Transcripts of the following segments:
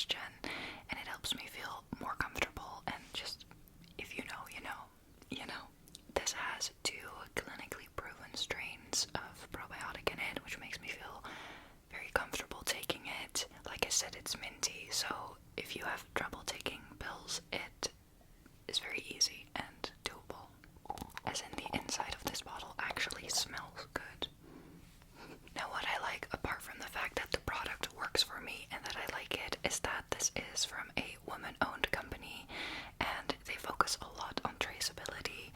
digestion, and it helps me feel more comfortable. And just, if you know, you know, you know. This has 2 clinically proven strains of probiotic in it, which makes me feel very comfortable taking it. Like I said, it's minty, so if you have trouble taking pills, it is very easy and doable. As in, the inside of this bottle actually smells good. Now, what I like, apart from the fact that the product works for me and that I like it, is that this is from a woman-owned company, and they focus a lot on traceability.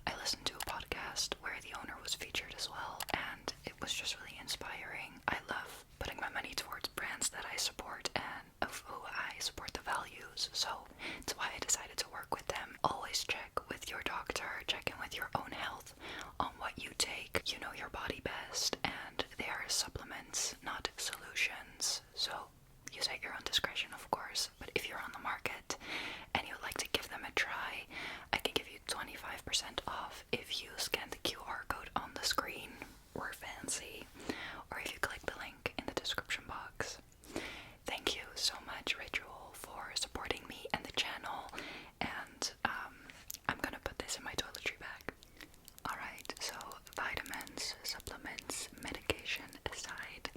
I listened to a podcast where the owner was featured as well, and it was just really inspiring. I love putting my money towards brands that I support and of who I support the values, so it's why I decided to work with them. Always check with your doctor, check in with your own health on what you take. You know your body best, and they are supplements, not solutions, so use at your own discretion, of course. But if you're on the market and you'd like to give them a try, I can give you 25% off if you scan the QR code on the screen. We're fancy. Or if you click the link in the description box. Thank you so much, Ritual, for supporting me and the channel, and I'm gonna put this in my toiletry bag. Alright, so vitamins, supplements, medication aside,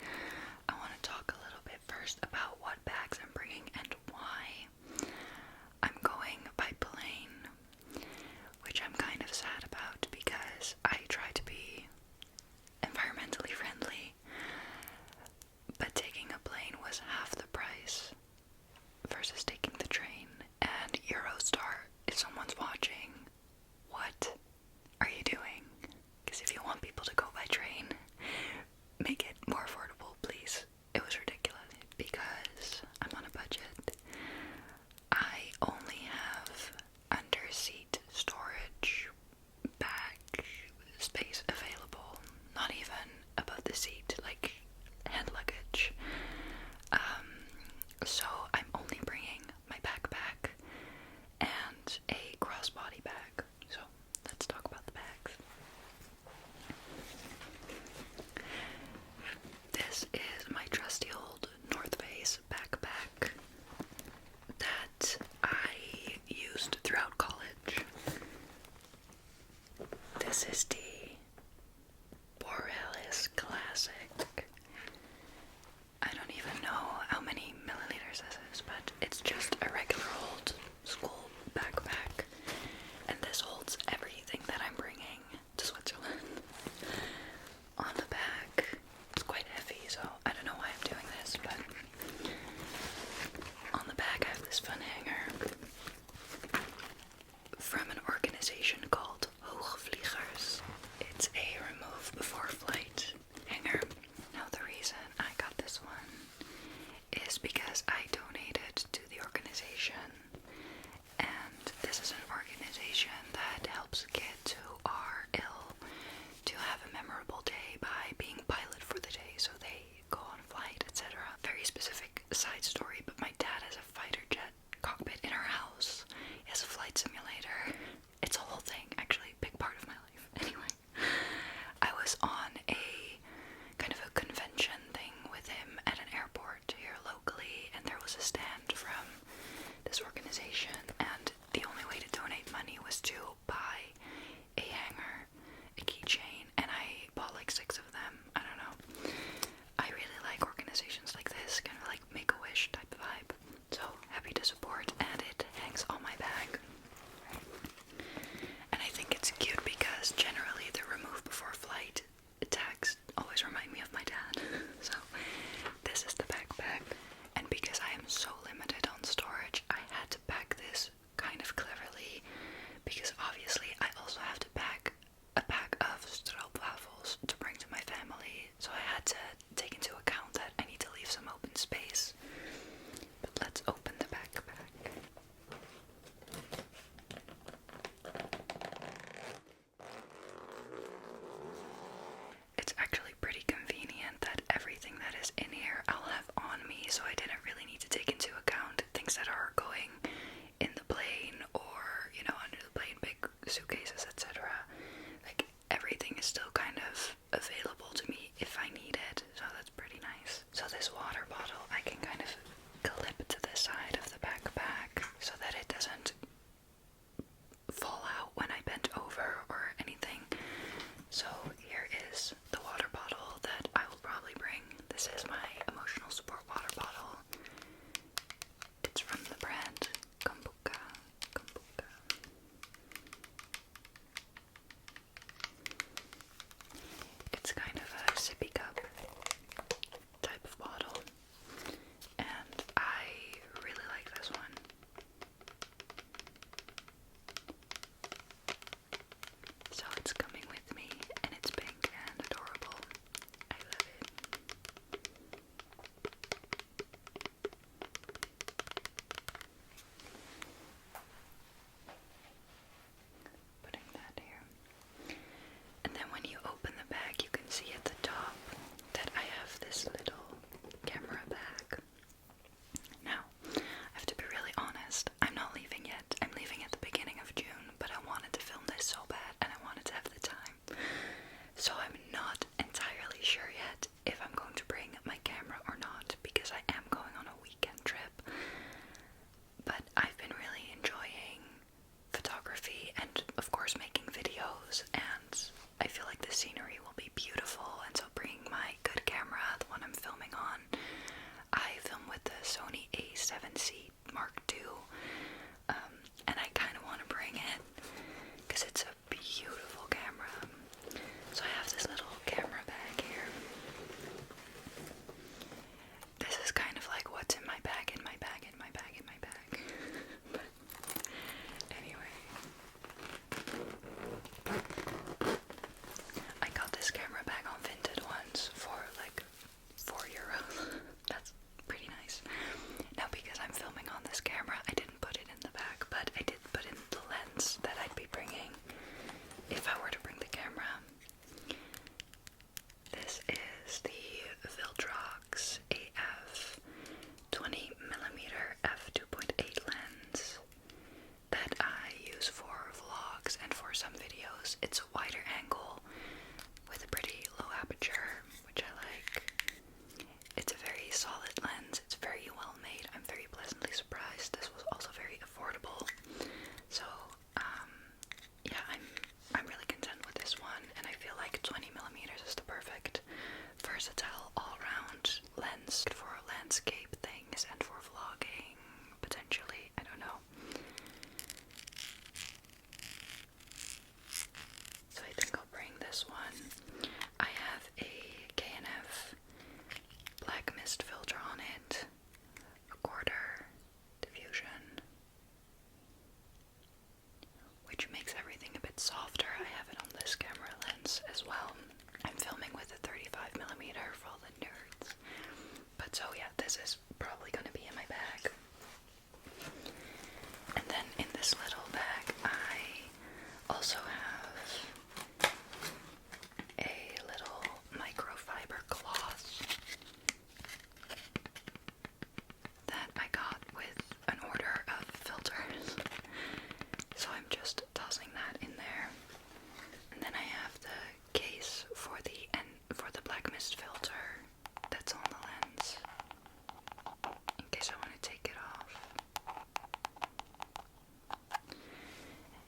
I want to talk a little bit first about what bags I'm bringing and why. I'm going by plane, which I'm kind of sad about because I try to be environmentally friendly, but taking a plane was half the price versus taking the train. And Eurostar, if someone's watching, what are you doing? Because if you want people to go by train, make it more affordable, please. It was ridiculous. Because I'm on a budget, I only have under-seat storage bag space available. Not even above the seat, like hand luggage. So I'm only bringing my backpack and a crossbody bag. So let's talk about the bags. This is my trusty old North Face backpack that I used throughout college. This is the Borealis Classic. I don't even know how many milliliters this is, but it's just a regular old school backpack, and this holds everything that I'm bringing to Switzerland. On the back, it's quite heavy, so I don't know why I'm doing this, but on the back I have this fun hanger from an organization called Hoogvliegers. It's a remove before flight hanger. Now the reason I got this one is because I donated to the organization, and this is an organization that helps kids who are ill to have a memorable day by being pilot for the day, so they go on flight, etc. Very specific side story, but my dad has a fighter jet cockpit in our house. He has a flight simulator. It's a whole thing, actually, big part of my life. Anyway, I was on a kind of a convention thing with him at an airport here locally, and there was a stand from this organization, and the only way to donate money was to buy a hanger, a keychain, and I bought like 6 of them. I don't know. I really like organizations like this, kind of like Make-A-Wish type of vibe. So happy to support, and it hangs on my bag. And I think it's cute because generally the remove before flight tags always remind me of my dad. So this is the backpack, and because I am so limited on storage, I had to pack this kind of cleverly, because obviously I also have to pack a pack of stroopwafels to bring to my family, so I had to take into account that I need to leave some open space. But let's open the backpack. It's actually pretty convenient that everything that is in here I'll have on me, so I didn't really need to take into account things that are going in the plane or, you know, under the plane, big suitcases, etc. Like, everything is still kind of available to me if I need it, so that's pretty nice. So this water bottle I can kind of clip to this I feel like the scenery will be beautiful, and so bringing my good camera, the one I'm filming on, I film with the Sony A7C Mark II, and I kind of want to bring it because it's a beautiful camera. So I have this little camera bag here. This is kind of like what's in my bag, in my bag, in my bag, in my bag. But anyway, I got this camera bag on Vinted once for like €4. That's pretty nice. Now, because I'm filming on this camera, I didn't put it in the bag, but I did put in the lens that I'd be bringing if I were to bring the camera. This is the Viltrox AF 20mm f2.8 lens that I use for vlogs and for some videos. It's a wider angle with a pretty low aperture, which I like. It's a very solid lens. It's very well made. I'm very pleasantly surprised. This was also very affordable. So, yeah, I'm really content with this one, and I feel like 20mm is the perfect versatile all-round lens for landscape things and for vlogging, potentially. I don't know. So I think I'll bring this one. I have a K&F black mist filter on it, recorder, diffusion, which makes everything a bit softer. I have it on this camera lens as well. I'm filming with a 35mm for all the nerds. But so yeah, this is probably going to be in my bag. And then in this little bag, I also have a little microfiber cloth that I got with an order of filters. So I'm just tossing that in there. And then I have the case for the black mist filter that's on the lens, in case I want to take it off.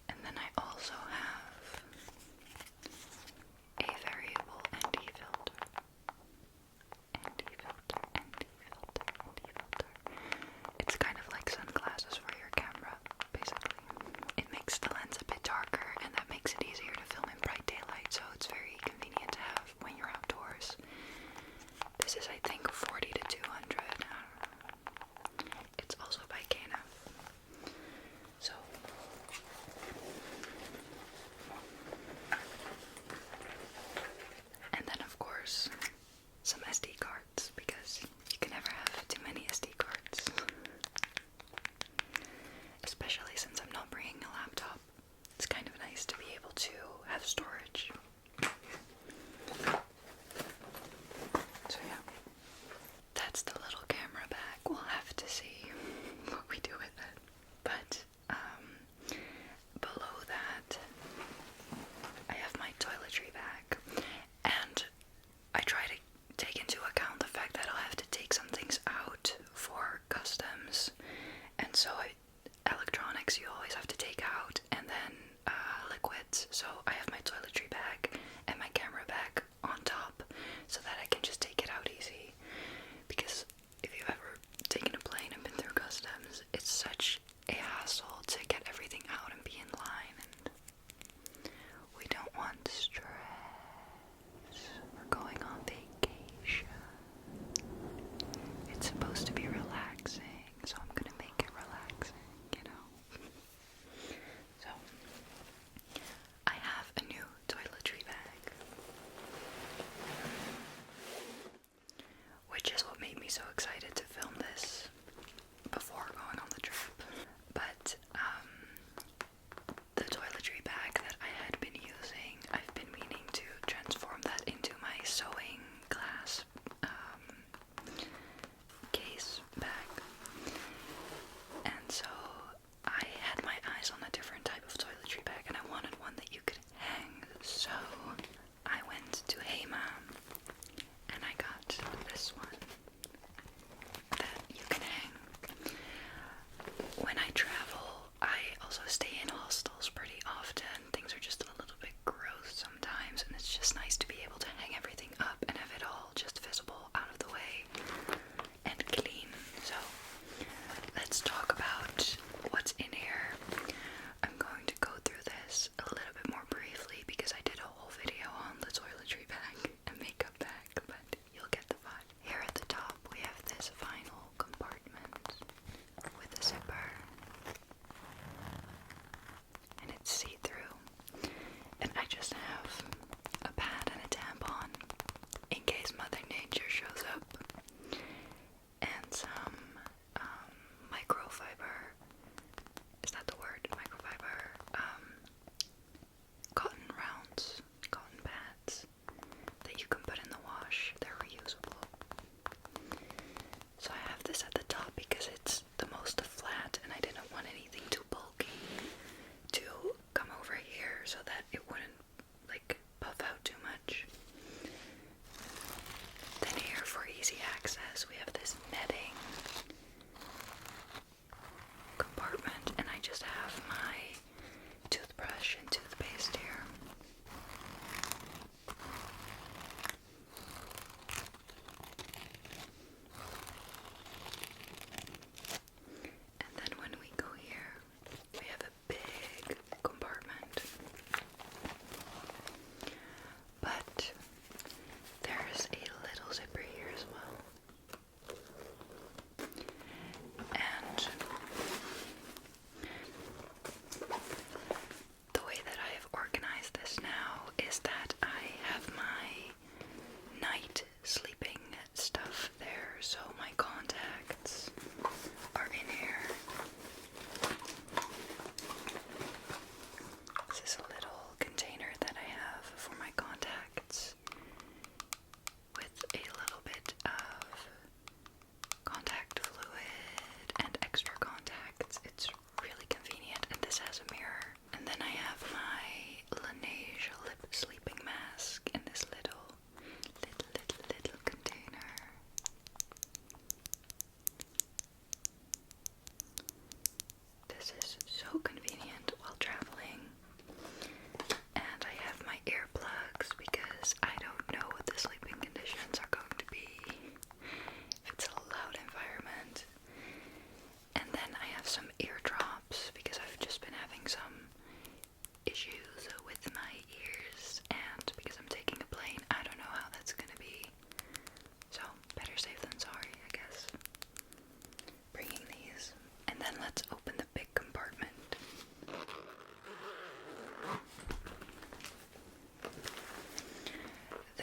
And then I also have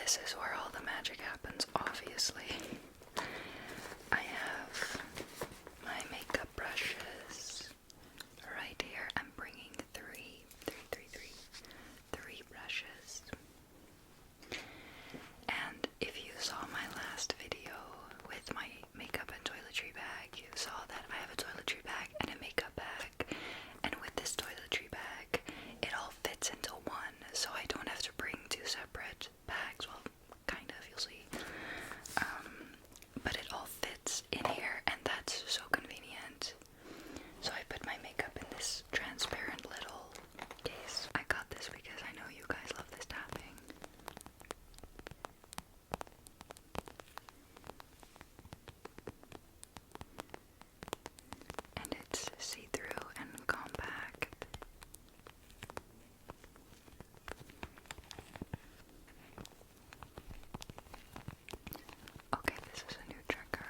this is where all the magic happens, obviously. I have my makeup brushes right here. I'm bringing three brushes. And if you saw my last video with my makeup and toiletry bag, you saw that I have a toiletry bag and a makeup bag. And with this toiletry bag, it all fits into one, so I don't have to bring two separate bags. Well, kind of, you'll see. But it all fits in here, and that's so convenient. So I put my makeup in this transparent little case. I got this because I know you guys love this tapping. And it's see-through and compact. Okay, this is a new trigger.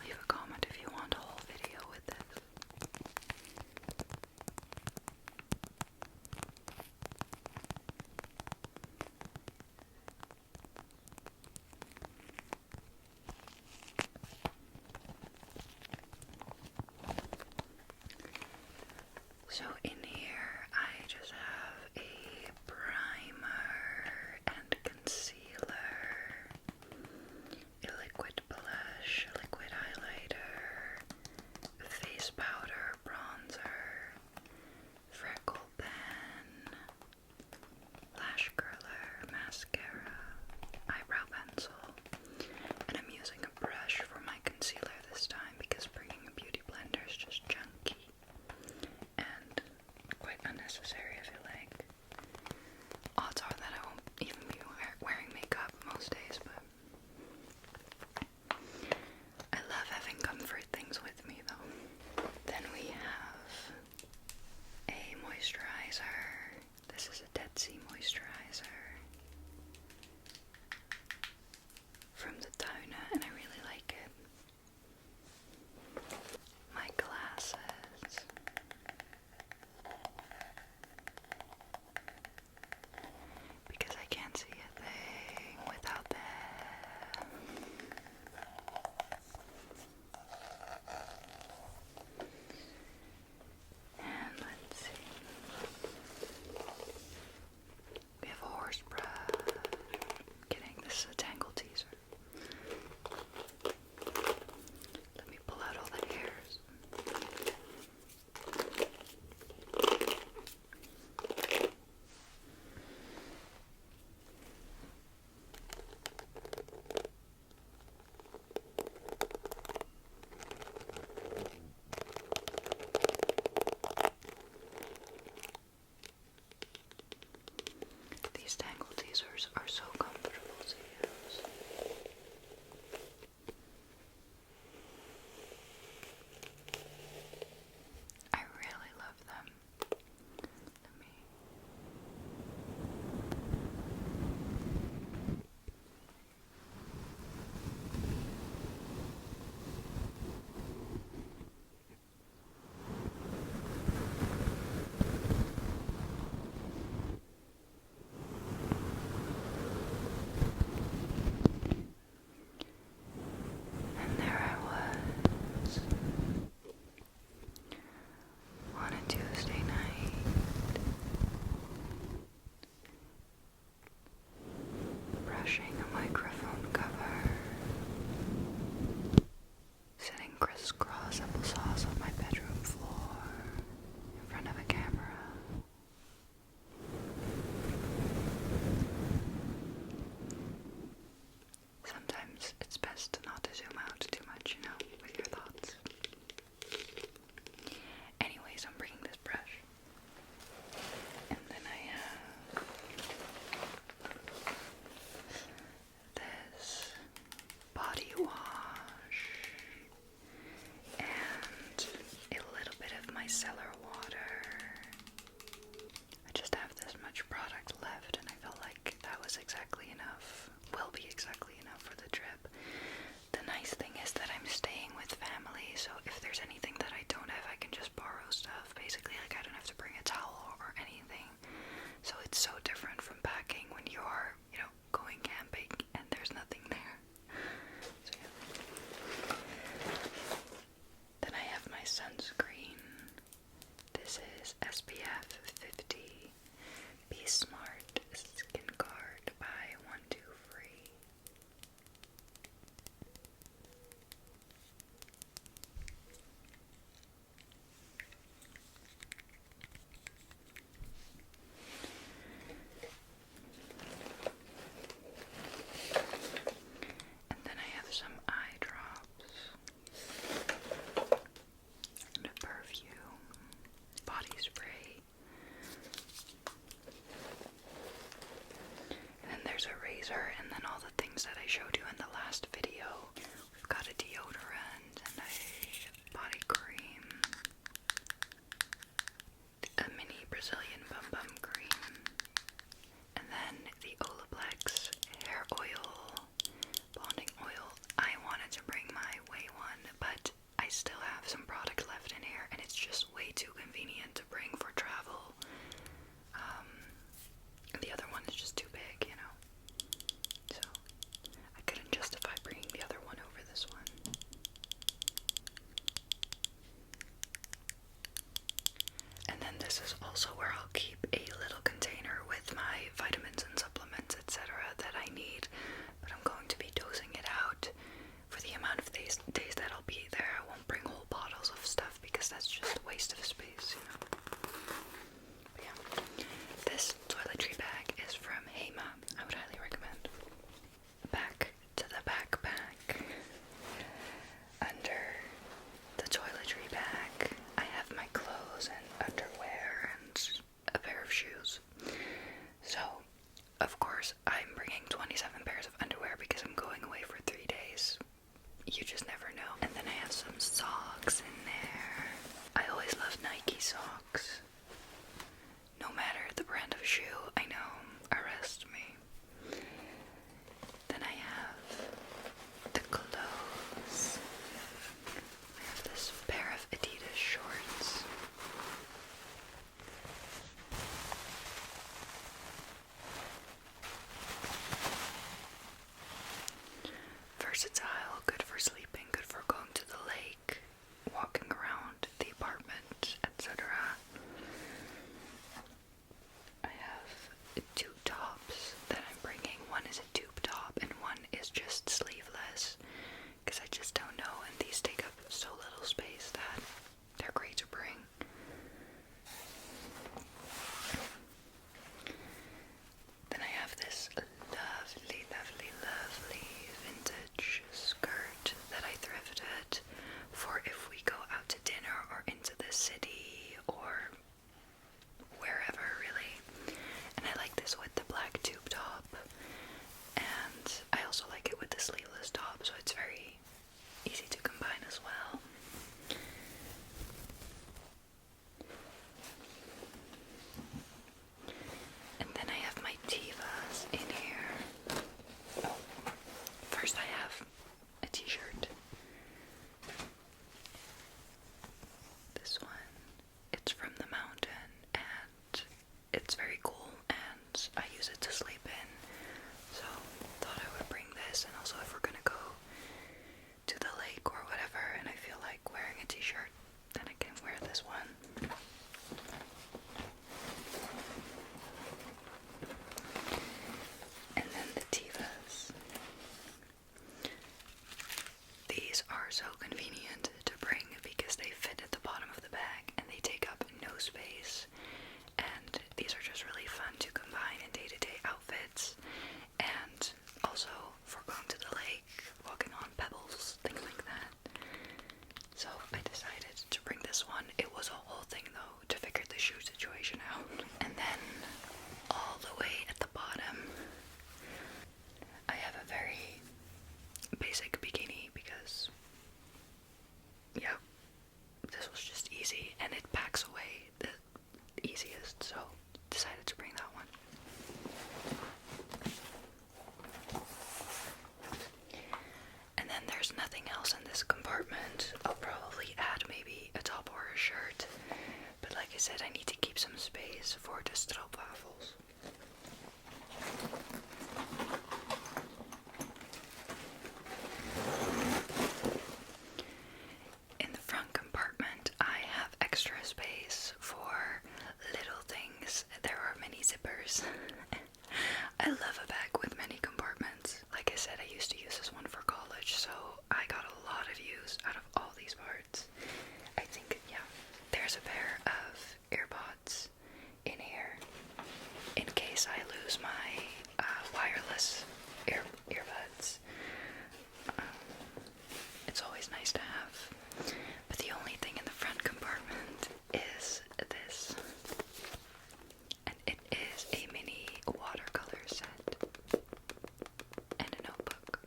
Leave a comment if you want a whole video with this. So in here I just have a primer and concealer, a liquid blush, a liquid highlighter, face powder, bronzer, freckle pen, lash curler, mascara, eyebrow pencil, and I'm using a brush for my concealer this time because bringing a beauty blender is just chunky. And versatile, good for sleeping, good for going to the lake, walking around the apartment, etc. I have two tops that I'm bringing. One is a tube top and one is just sleeveless, because I just don't know, and these take up so little space that they're great to bring. Then I have this lovely, lovely, lovely vintage skirt that I thrifted for if we go out to dinner or into the city or wherever, really. And I like this with the black tube top, and I also like it with the sleeveless top, so it's very easy to combine as well. And then I have my Tivas in here. Oh, first I have a t-shirt. This one, it's from the mountain and it's very cool and I use it to sleep in. So thought I would bring this, and also if we're gonna go to the lake or whatever and I feel like wearing a t-shirt, then I can wear this one. And then the Tivas. These are so convenient to bring because they fit at the bottom of the bag and they take up no space. And these are just really fun to combine in day-to-day outfits, and also for going to the lake, walking on pebbles, things like that. So I decided to bring this one. It was a whole thing though to figure the shoe situation out. And then all the way at the bottom, I have a very basic bikini because, yeah, this was just easy and it packs away the easiest, so decided to bring that one. And then there's nothing else in this compartment. I'll probably add maybe a top or a shirt, but like I said, I need to keep some space for the stroopwafels. In the front compartment, I have extra space for little things. There are many zippers. I love a bag with many compartments. Like I said, I used to use this one for college, so I got a lot of use out of all these parts. I think, yeah, there's a pair of earbuds in here in case I lose my wireless earbuds. It's always nice to have. But the only thing in the front compartment is this. And it is a mini watercolor set and a notebook.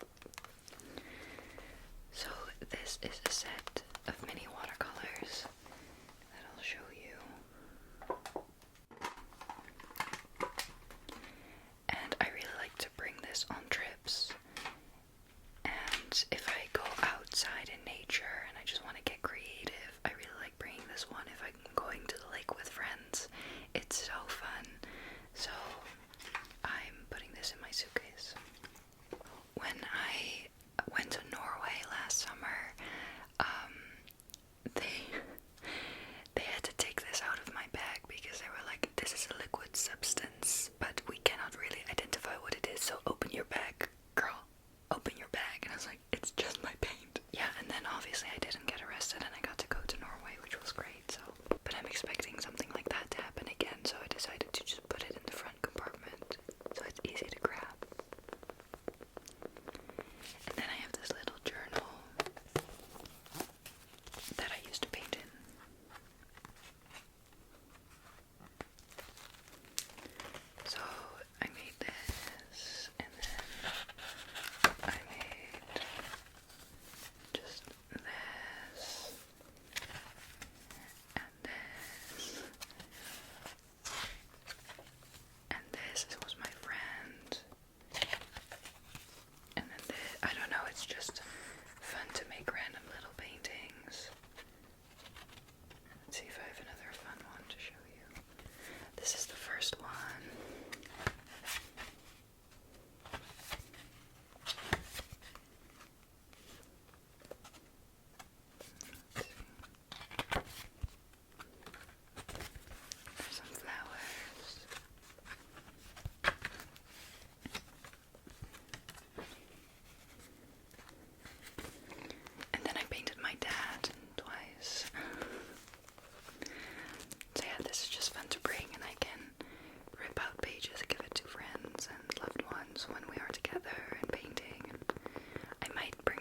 So this is a set of mini watercolors that I'll show you. And I really like to bring this on trips. And if I go outside in nature and I just want to get creative, I really like bringing this one if I'm going to the lake with friends. It's so fun. So I'm putting this in my suitcase. When I went to Norway last summer, they had to take this out of my bag because they were like, this is a liquid substance, but we cannot really identify what it is, so open your bag, girl. Open your bag. And I was like, it's just my paint. Yeah, and then obviously I didn't get arrested and I got to go to Norway, which was great. So, but I'm expecting something like that to happen again, so I decided to just put it in the front compartment so it's easy to grab.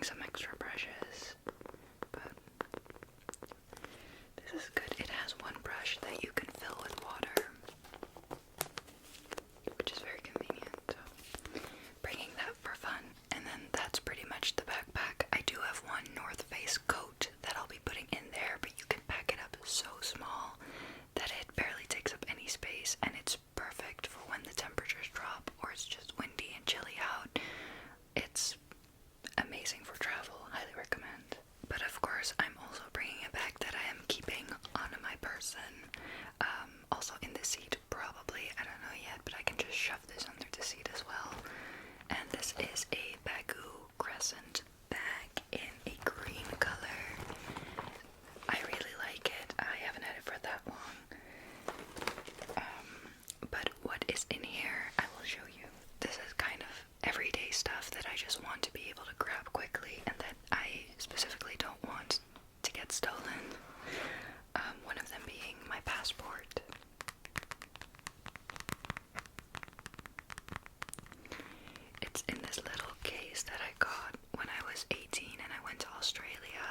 some extra brushes, but this is good. It has one brush that you can fill with water, which is very convenient. So bringing that for fun. And then that's pretty much the backpack. I do have one North Face coat that I'll be putting in there, but you can pack it up so small that it barely takes up any space, and it's perfect for when the temperatures drop or it's just windy and chilly out. It's amazing for travel. Highly recommend. But of course, I'm also bringing a bag that I am keeping on my person. Also in the seat, probably. I don't know yet, but I can just shove this under the seat as well. And this is a Baggu Crescent bag in a green color. I really like it. I haven't had it for that long. But what is in here, I will show you. This is kind of everyday stuff that I just want to be able to grab quickly and that I specifically don't want to get stolen. One of them being my passport. It's in this little case that I got when I was 18 and I went to Australia.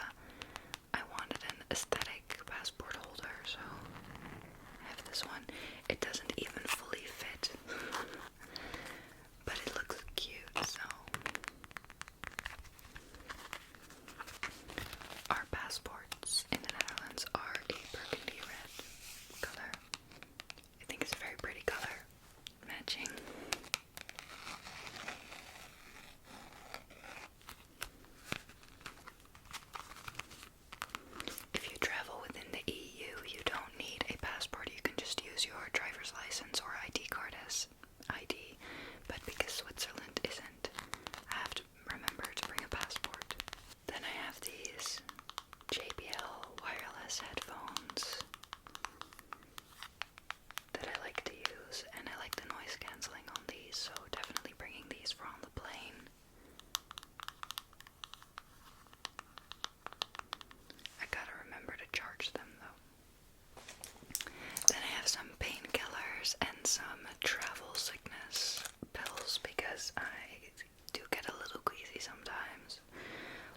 I wanted an aesthetic passport holder, so I have this one. It doesn't even fully fit, but it looks cute, so. Our passports in the Netherlands are a burgundy red color. I think it's a very pretty color, matching. If you travel within the EU, you don't need a passport. You can just use your driver's license or ID card as ID. But because Switzerland isn't, I have to remember to bring a passport. Then I have these JBL wireless headphones that I like to use, and I like the noise cancelling on these, so definitely bringing these for on the plane. I gotta remember to charge them though. Then I have some painkillers and some travel sickness pills because I do get a little queasy sometimes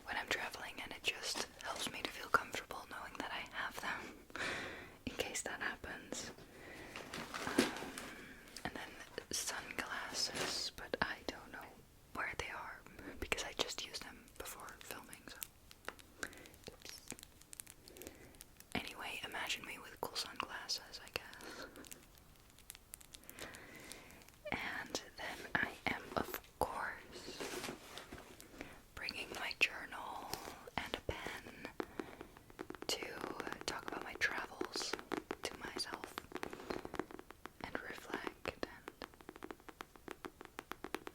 when I'm traveling, and it just helps me to feel comfortable knowing that I have them in case that happens. And then sunglasses, but I don't know where they are because I just used them before filming, so oops. Anyway, imagine me with cool sunglasses, I guess. And then I am, of course, bringing my journal and a pen to talk about my travels to myself and reflect and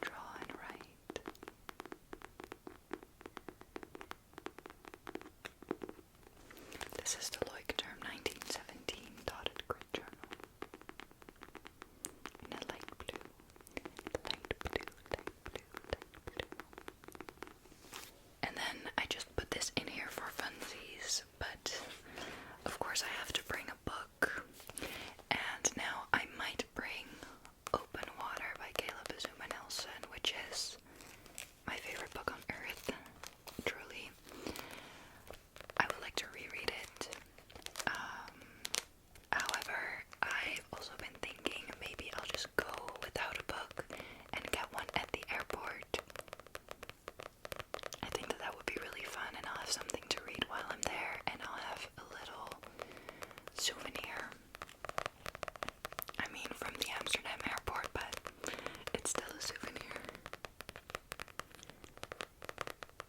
draw and write. This is the Leuchtturm 1917 dotted grid journal in a light blue, light blue, light blue, light blue. And then I just put this in here for funsies, but of course I have to bring a book. And now I might bring Open Water by Caleb Azuma Nelson, which is my favorite book on earth, truly. I would like to reread it. However, I've also been thinking maybe I'll just go without a book and get one at the airport. I think that would be really fun, and I'll have something to read while I'm there, and I'll have a little souvenir. I mean, from the Amsterdam airport, but it's still a souvenir.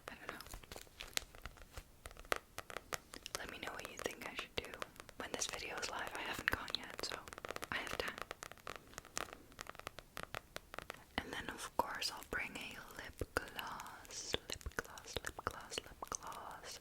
I don't know. Let me know what you think I should do. When this video is live, I haven't gone yet, so I have time. And then of course I'll bring a lip gloss, lip gloss, lip gloss, lip gloss,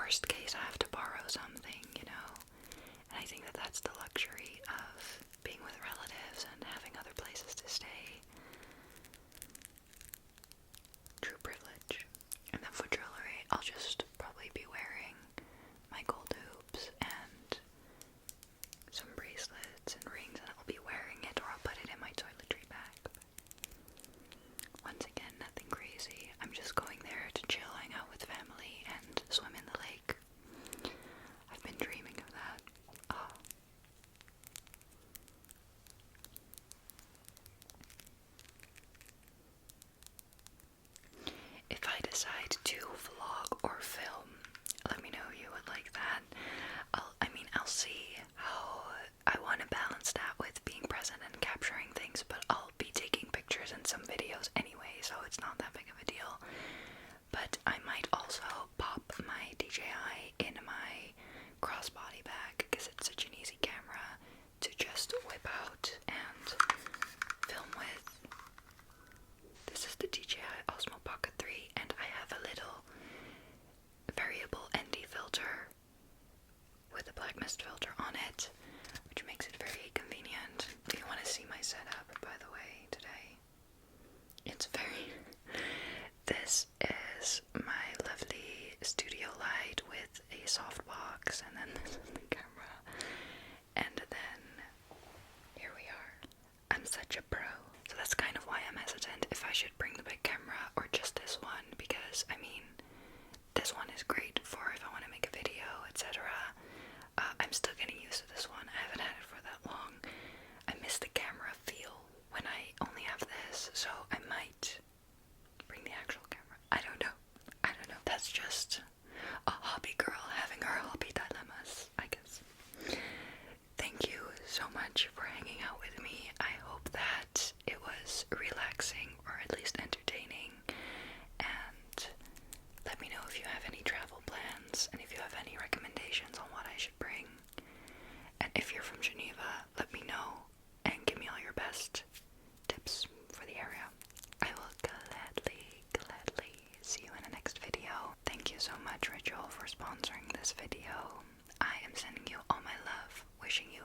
worst case, I have to borrow something, you know? And I think that that's the luxury of being with relatives and having other places to stay. True privilege. And then for jewelry, I'll just probably be wearing my gold hoops and some bracelets and rings, and I'll be wearing it, or I'll put it in my toiletry bag. Once again, nothing crazy. I'm just going there to chill, hang out with family, and swim in the lake. I've been dreaming of that. Oh. If I decide to vlog or film, let me know you would like that. I'll see how I want to balance that with being present and capturing things, but I'll be taking pictures in some videos anyway, so it's not that big of a deal. But I might also pop my DJI in my crossbody bag because it's such an easy camera to just whip out and film with. This is the DJI Osmo Pocket 3, and I have a little variable ND filter with a black mist filter on it, which makes it very convenient. Do you want to see my setup, by the way, today? It's very... This is my lovely studio light with a softbox, and then this is the camera. And then here we are. I'm such a pro. So that's kind of why I'm hesitant if I should bring the big camera or just this one, because I mean, this one is great for if I want to make a video, etc. I'm still getting used to this one. I haven't had it for that long. I miss the camera feel when I only have this, so I might bring the actual camera. I don't know. That's just a hobby girl having her hobby dilemmas, I guess. Thank you so much for hanging out with me. I hope that it was relaxing, or at least entertaining, and let me know if you have any travel plans, and if you have any recommendations on what I should bring. And if you're from Geneva, let me know, and give me all your best tips for the area. I will gladly see you in the next video. Thank you so much, Rachel, for sponsoring this video. I am sending you all my love, wishing you